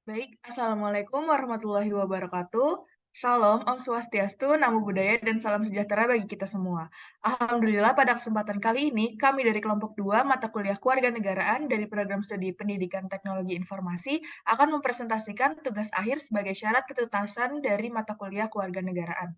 Baik, Assalamualaikum warahmatullahi wabarakatuh. Shalom, Om Swastiastu, Namo Buddhaya, dan salam sejahtera bagi kita semua. Alhamdulillah, pada kesempatan kali ini, kami dari kelompok 2 mata kuliah Kewarganegaraan dari program studi Pendidikan Teknologi Informasi akan mempresentasikan tugas akhir sebagai syarat ketuntasan dari mata kuliah Kewarganegaraan.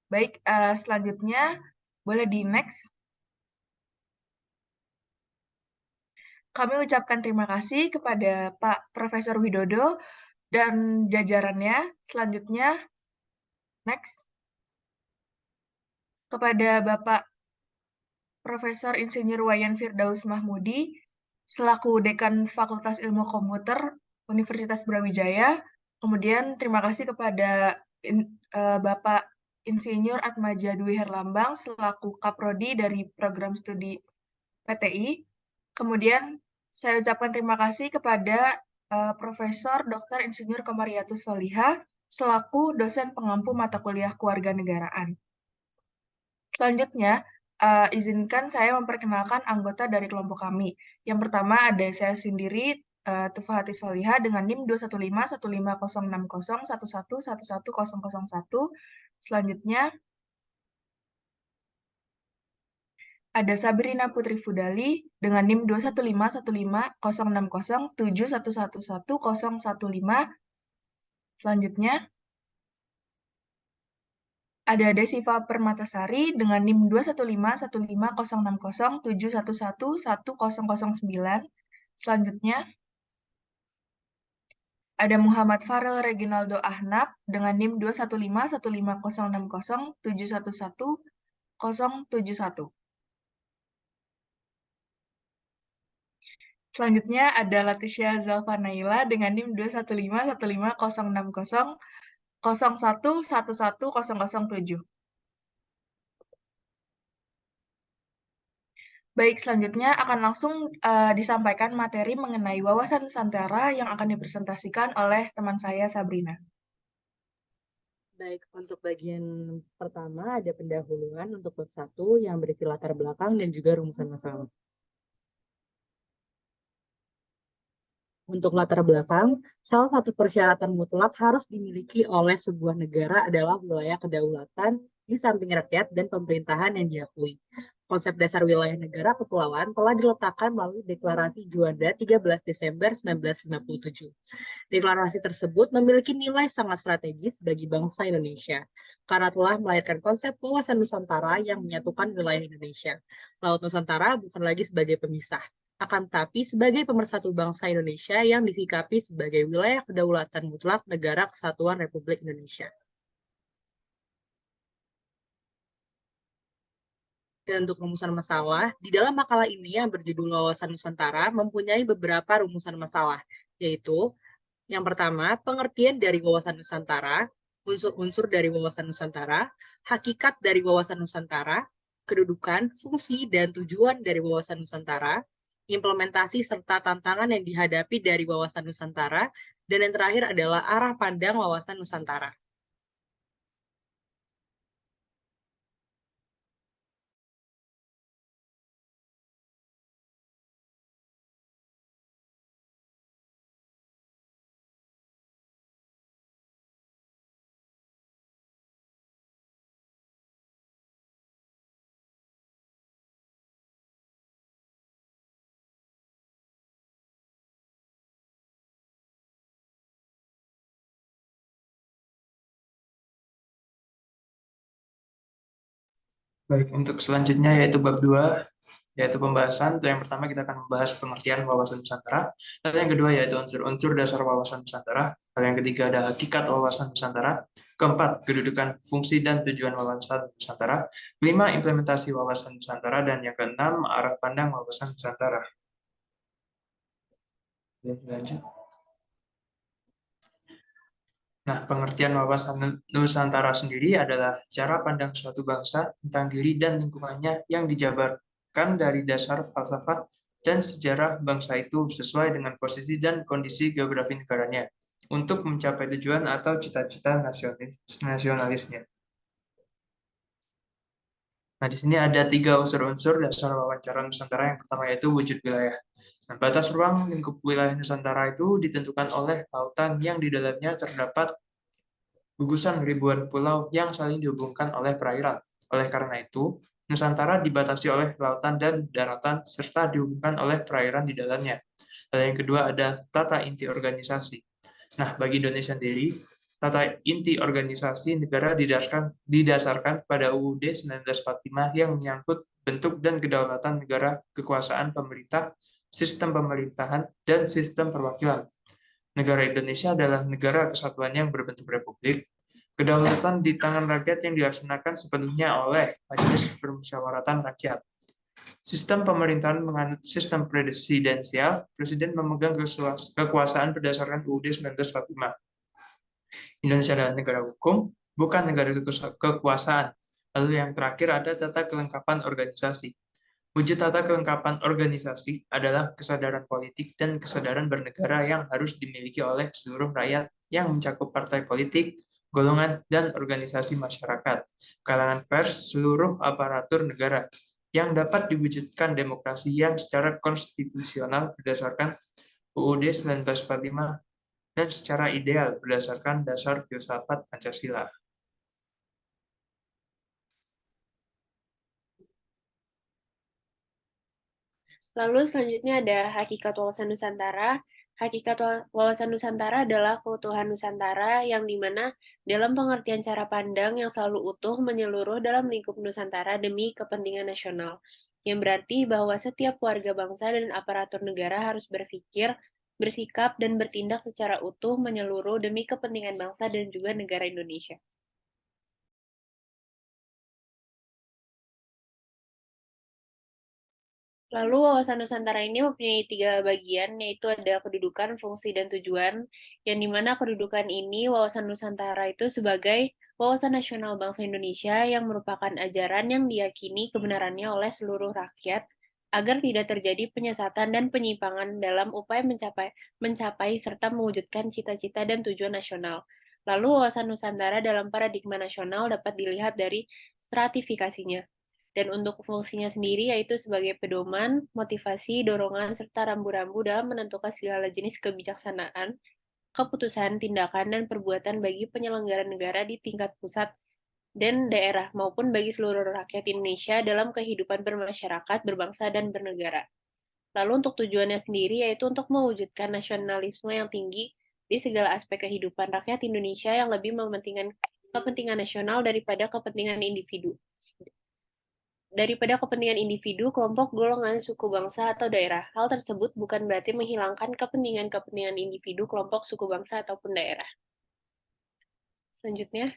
Baik, selanjutnya boleh di next. Kami ucapkan terima kasih kepada Pak Profesor Widodo dan jajarannya. Selanjutnya, next. Kepada Bapak Profesor Insinyur Wayan Firdaus Mahmudi, selaku Dekan Fakultas Ilmu Komputer Universitas Brawijaya. Kemudian terima kasih kepada Bapak Insinyur Atmaja Dwi Herlambang, selaku Kaprodi dari Program Studi PTI. Kemudian saya ucapkan terima kasih kepada Profesor Dr. Insinyur Komariatus Soliha, selaku dosen pengampu mata kuliah Kewarganegaraan. Selanjutnya, izinkan saya memperkenalkan anggota dari kelompok kami. Yang pertama ada saya sendiri, Tufahati Soliha dengan NIM 215156011111101. Selanjutnya, ada Sabrina Putri Fudali dengan NIM 215150607111015. Selanjutnya, ada Desiva Permatasari dengan NIM 215150607111009. Selanjutnya, ada Muhammad Farel Reginaldo Ahnaf dengan NIM 215150607111071. Selanjutnya ada Latisha Zalfanaila dengan NIM 21515060001111007. Baik, selanjutnya akan langsung disampaikan materi mengenai wawasan Nusantara yang akan dipresentasikan oleh teman saya, Sabrina. Baik, untuk bagian pertama ada pendahuluan untuk bab 1 yang berisi latar belakang dan juga rumusan masalah. Untuk latar belakang, salah satu persyaratan mutlak harus dimiliki oleh sebuah negara adalah wilayah kedaulatan di samping rakyat dan pemerintahan yang diakui. Konsep dasar wilayah negara kepulauan telah diletakkan melalui Deklarasi Juanda 13 Desember 1957. Deklarasi tersebut memiliki nilai sangat strategis bagi bangsa Indonesia, karena telah melahirkan konsep wawasan Nusantara yang menyatukan wilayah Indonesia. Laut Nusantara bukan lagi sebagai pemisah, akan tetapi sebagai pemersatu bangsa Indonesia yang disikapi sebagai wilayah kedaulatan mutlak Negara Kesatuan Republik Indonesia. Dan untuk rumusan masalah, di dalam makalah ini yang berjudul Wawasan Nusantara mempunyai beberapa rumusan masalah, yaitu yang pertama, pengertian dari wawasan Nusantara, unsur-unsur dari wawasan Nusantara, hakikat dari wawasan Nusantara, kedudukan, fungsi, dan tujuan dari wawasan Nusantara, implementasi serta tantangan yang dihadapi dari wawasan Nusantara, dan yang terakhir adalah arah pandang wawasan Nusantara. Baik, untuk selanjutnya yaitu bab 2, yaitu pembahasan. Untuk yang pertama kita akan membahas pengertian wawasan Nusantara. Lalu yang kedua yaitu unsur-unsur dasar wawasan Nusantara. Lalu yang ketiga ada hakikat wawasan Nusantara. Keempat, kedudukan, fungsi, dan tujuan wawasan Nusantara. Kelima, implementasi wawasan Nusantara. Dan yang keenam, arah pandang wawasan Nusantara. Lanjut. Nah, pengertian wawasan Nusantara sendiri adalah cara pandang suatu bangsa tentang diri dan lingkungannya yang dijabarkan dari dasar falsafat dan sejarah bangsa itu sesuai dengan posisi dan kondisi geografi negaranya untuk mencapai tujuan atau cita-cita nasionalisnya. Nah, di sini ada 3 unsur-unsur dasar wawancara Nusantara. Yang pertama yaitu wujud wilayah. Nah, batas ruang lingkup wilayah Nusantara itu ditentukan oleh lautan yang di dalamnya terdapat gugusan ribuan pulau yang saling dihubungkan oleh perairan. Oleh karena itu, Nusantara dibatasi oleh lautan dan daratan serta dihubungkan oleh perairan di dalamnya. Lalu yang kedua ada tata inti organisasi. Nah, bagi Indonesia sendiri, tata inti organisasi negara didasarkan pada UUD 1945 yang menyangkut bentuk dan kedaulatan negara, kekuasaan pemerintah, sistem pemerintahan, dan sistem perwakilan. Negara Indonesia adalah negara kesatuan yang berbentuk republik. Kedaulatan di tangan rakyat yang dilaksanakan sepenuhnya oleh Majelis Permusyawaratan Rakyat. Sistem pemerintahan menganut sistem presidensial, presiden memegang kekuasaan berdasarkan UUD 1945. Indonesia adalah negara hukum, bukan negara kekuasaan. Lalu yang terakhir ada tata kelengkapan organisasi. Wujud tata kelengkapan organisasi adalah kesadaran politik dan kesadaran bernegara yang harus dimiliki oleh seluruh rakyat yang mencakup partai politik, golongan, dan organisasi masyarakat, kalangan pers, seluruh aparatur negara, yang dapat diwujudkan demokrasi yang secara konstitusional berdasarkan UUD 1945 dan secara ideal berdasarkan dasar filsafat Pancasila. Lalu selanjutnya ada hakikat wawasan Nusantara. Hakikat wawasan Nusantara adalah keutuhan Nusantara yang dimana dalam pengertian cara pandang yang selalu utuh menyeluruh dalam lingkup Nusantara demi kepentingan nasional. Yang berarti bahwa setiap warga bangsa dan aparatur negara harus berpikir, bersikap, dan bertindak secara utuh menyeluruh demi kepentingan bangsa dan juga negara Indonesia. Lalu wawasan Nusantara ini mempunyai 3 bagian, yaitu ada kedudukan, fungsi, dan tujuan, yang dimana kedudukan ini wawasan Nusantara itu sebagai wawasan nasional bangsa Indonesia yang merupakan ajaran yang diyakini kebenarannya oleh seluruh rakyat, agar tidak terjadi penyesatan dan penyimpangan dalam upaya mencapai serta mewujudkan cita-cita dan tujuan nasional. Lalu wawasan Nusantara dalam paradigma nasional dapat dilihat dari stratifikasinya. Dan untuk fungsinya sendiri yaitu sebagai pedoman, motivasi, dorongan, serta rambu-rambu dalam menentukan segala jenis kebijaksanaan, keputusan, tindakan, dan perbuatan bagi penyelenggara negara di tingkat pusat dan daerah maupun bagi seluruh rakyat Indonesia dalam kehidupan bermasyarakat, berbangsa, dan bernegara. Lalu untuk tujuannya sendiri yaitu untuk mewujudkan nasionalisme yang tinggi di segala aspek kehidupan rakyat Indonesia yang lebih mementingkan kepentingan nasional daripada kepentingan individu. Kelompok, golongan, suku, bangsa, atau daerah. Hal tersebut bukan berarti menghilangkan kepentingan-kepentingan individu, kelompok, suku, bangsa, ataupun daerah. Selanjutnya,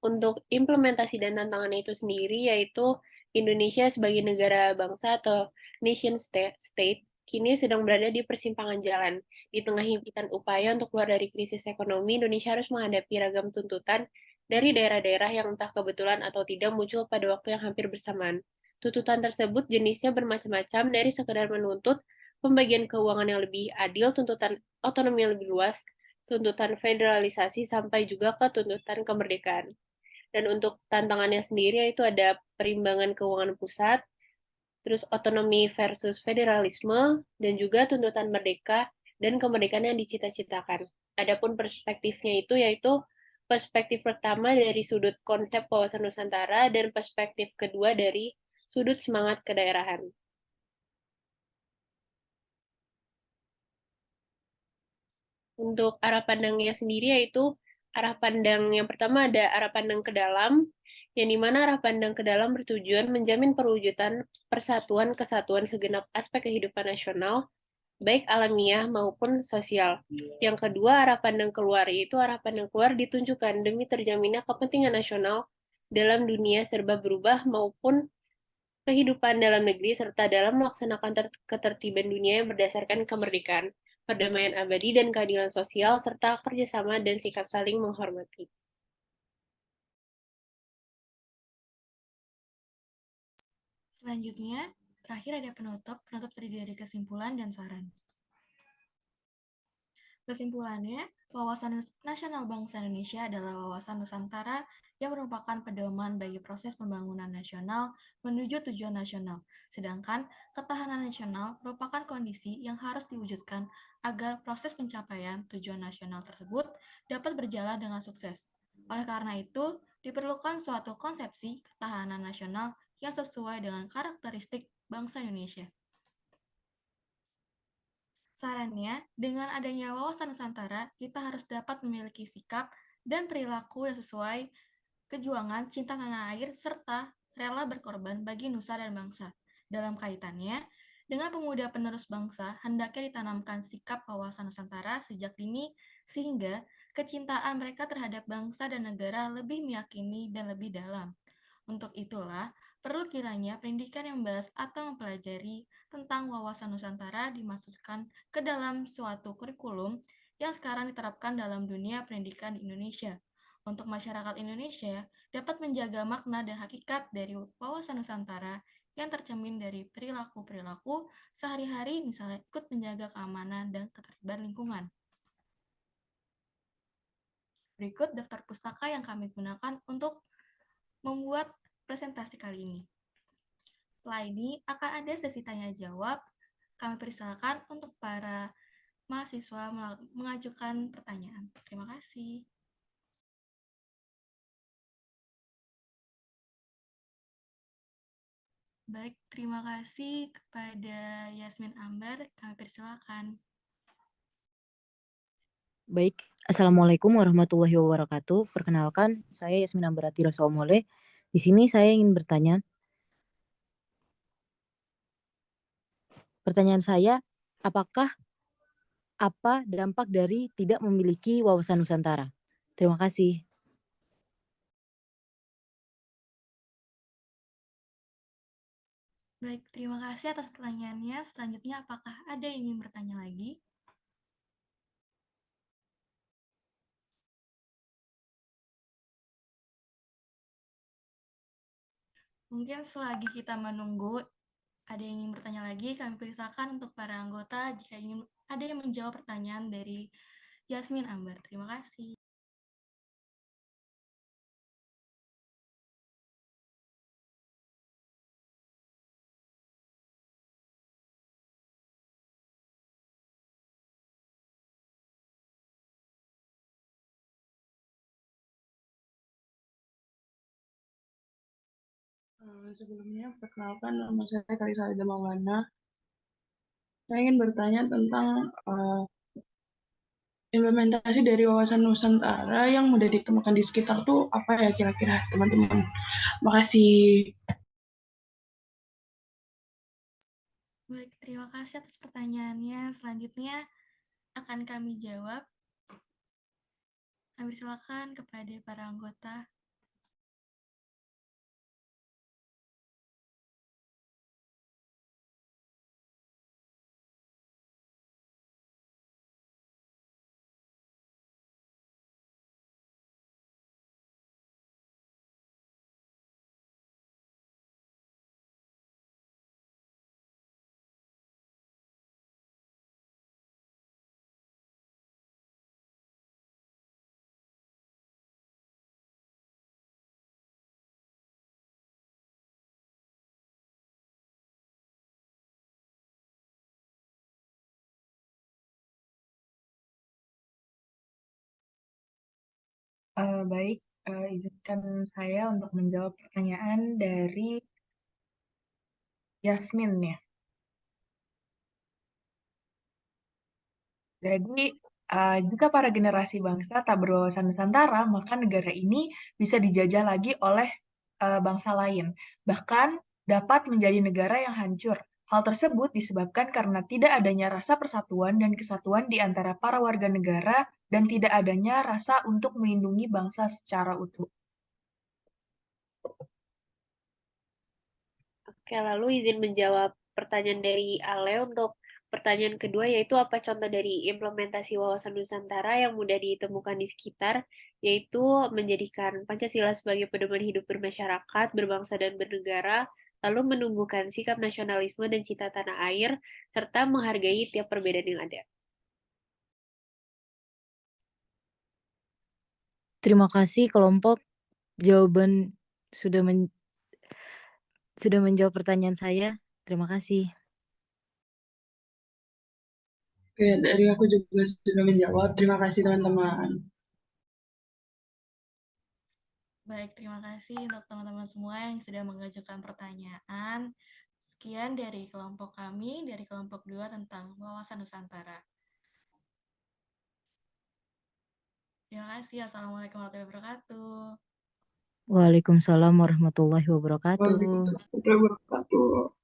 untuk implementasi dan tantangannya itu sendiri, yaitu Indonesia sebagai negara bangsa atau nation state, kini sedang berada di persimpangan jalan. Di tengah himpitan upaya untuk keluar dari krisis ekonomi, Indonesia harus menghadapi ragam tuntutan dari daerah-daerah yang entah kebetulan atau tidak muncul pada waktu yang hampir bersamaan. Tuntutan tersebut jenisnya bermacam-macam, dari sekedar menuntut pembagian keuangan yang lebih adil, tuntutan otonomi yang lebih luas, tuntutan federalisasi, sampai juga ke tuntutan kemerdekaan. Dan untuk tantangannya sendiri yaitu ada perimbangan keuangan pusat, terus otonomi versus federalisme, dan juga tuntutan merdeka dan kemerdekaan yang dicita-citakan. Adapun perspektifnya itu yaitu perspektif pertama dari sudut konsep wawasan Nusantara dan perspektif kedua dari sudut semangat kedaerahan. Untuk arah pandangnya sendiri yaitu arah pandang yang pertama ada arah pandang ke dalam, yang dimana arah pandang ke dalam bertujuan menjamin perwujudan persatuan kesatuan segenap aspek kehidupan nasional, baik alamiah maupun sosial. Yang kedua, arah pandang keluar, yaitu arah pandang keluar ditunjukkan demi terjaminnya kepentingan nasional dalam dunia serba berubah maupun kehidupan dalam negeri serta dalam melaksanakan ketertiban dunia yang berdasarkan kemerdekaan, perdamaian abadi dan keadilan sosial, serta kerjasama dan sikap saling menghormati. Selanjutnya, terakhir ada penutup terdiri dari kesimpulan dan saran. Kesimpulannya, wawasan nasional bangsa Indonesia adalah wawasan Nusantara yang merupakan pedoman bagi proses pembangunan nasional menuju tujuan nasional. Sedangkan ketahanan nasional merupakan kondisi yang harus diwujudkan agar proses pencapaian tujuan nasional tersebut dapat berjalan dengan sukses. Oleh karena itu, diperlukan suatu konsepsi ketahanan nasional yang sesuai dengan karakteristik bangsa Indonesia. Sarannya, dengan adanya wawasan Nusantara, kita harus dapat memiliki sikap dan perilaku yang sesuai kejuangan cinta tanah air serta rela berkorban bagi nusa dan bangsa. Dalam kaitannya, dengan pemuda penerus bangsa, hendaknya ditanamkan sikap wawasan Nusantara sejak dini sehingga kecintaan mereka terhadap bangsa dan negara lebih meyakini dan lebih dalam. Untuk itulah, perlu kiranya pendidikan yang membahas atau mempelajari tentang wawasan Nusantara dimasukkan ke dalam suatu kurikulum yang sekarang diterapkan dalam dunia pendidikan di Indonesia. Untuk masyarakat Indonesia dapat menjaga makna dan hakikat dari wawasan Nusantara yang tercermin dari perilaku-perilaku sehari-hari, misalnya ikut menjaga keamanan dan ketertiban lingkungan. Berikut daftar pustaka yang kami gunakan untuk membuat presentasi kali ini. Setelah ini akan ada sesi tanya jawab. Kami persilakan untuk para mahasiswa mengajukan pertanyaan. Terima kasih. Baik, terima kasih kepada Yasmin Ambar. Kami persilakan. Baik, Assalamualaikum warahmatullahi wabarakatuh. Perkenalkan, saya Yasmin Ambarati Rasaomole. Di sini saya ingin bertanya. Pertanyaan saya, apa dampak dari tidak memiliki wawasan Nusantara? Terima kasih. Baik, terima kasih atas pertanyaannya. Selanjutnya, apakah ada yang ingin bertanya lagi? Mungkin selagi kita menunggu ada yang ingin bertanya lagi, kami persilakan untuk para anggota jika ingin ada yang menjawab pertanyaan dari Yasmin Ambar. Terima kasih. Sebelumnya, perkenalkan nama saya Kalisa Alida Maulana. Saya ingin bertanya tentang implementasi dari wawasan Nusantara yang mudah ditemukan di sekitar tuh apa ya kira-kira, teman-teman? Makasih. Baik, terima kasih atas pertanyaannya. Selanjutnya akan kami jawab. Kami silakan kepada para anggota. Baik, izinkan saya untuk menjawab pertanyaan dari Yasmin ya. Jadi, jika para generasi bangsa tak berwawasan Nusantara, maka negara ini bisa dijajah lagi oleh bangsa lain. Bahkan dapat menjadi negara yang hancur. Hal tersebut disebabkan karena tidak adanya rasa persatuan dan kesatuan di antara para warga negara dan tidak adanya rasa untuk melindungi bangsa secara utuh. Oke, lalu izin menjawab pertanyaan dari Ale untuk pertanyaan kedua, yaitu apa contoh dari implementasi wawasan Nusantara yang mudah ditemukan di sekitar, yaitu menjadikan Pancasila sebagai pedoman hidup bermasyarakat, berbangsa, dan bernegara, lalu menumbuhkan sikap nasionalisme dan cita tanah air, serta menghargai tiap perbedaan yang ada. Terima kasih kelompok. jawaban sudah menjawab pertanyaan saya. Terima kasih. Oke, dari aku juga sudah menjawab. Terima kasih teman-teman. Baik, terima kasih untuk teman-teman semua yang sudah mengajukan pertanyaan. Sekian dari kelompok kami, dari kelompok 2 tentang wawasan Nusantara. Terima kasih. Assalamualaikum warahmatullahi wabarakatuh. Waalaikumsalam warahmatullahi wabarakatuh. Waalaikumsalam warahmatullahi wabarakatuh.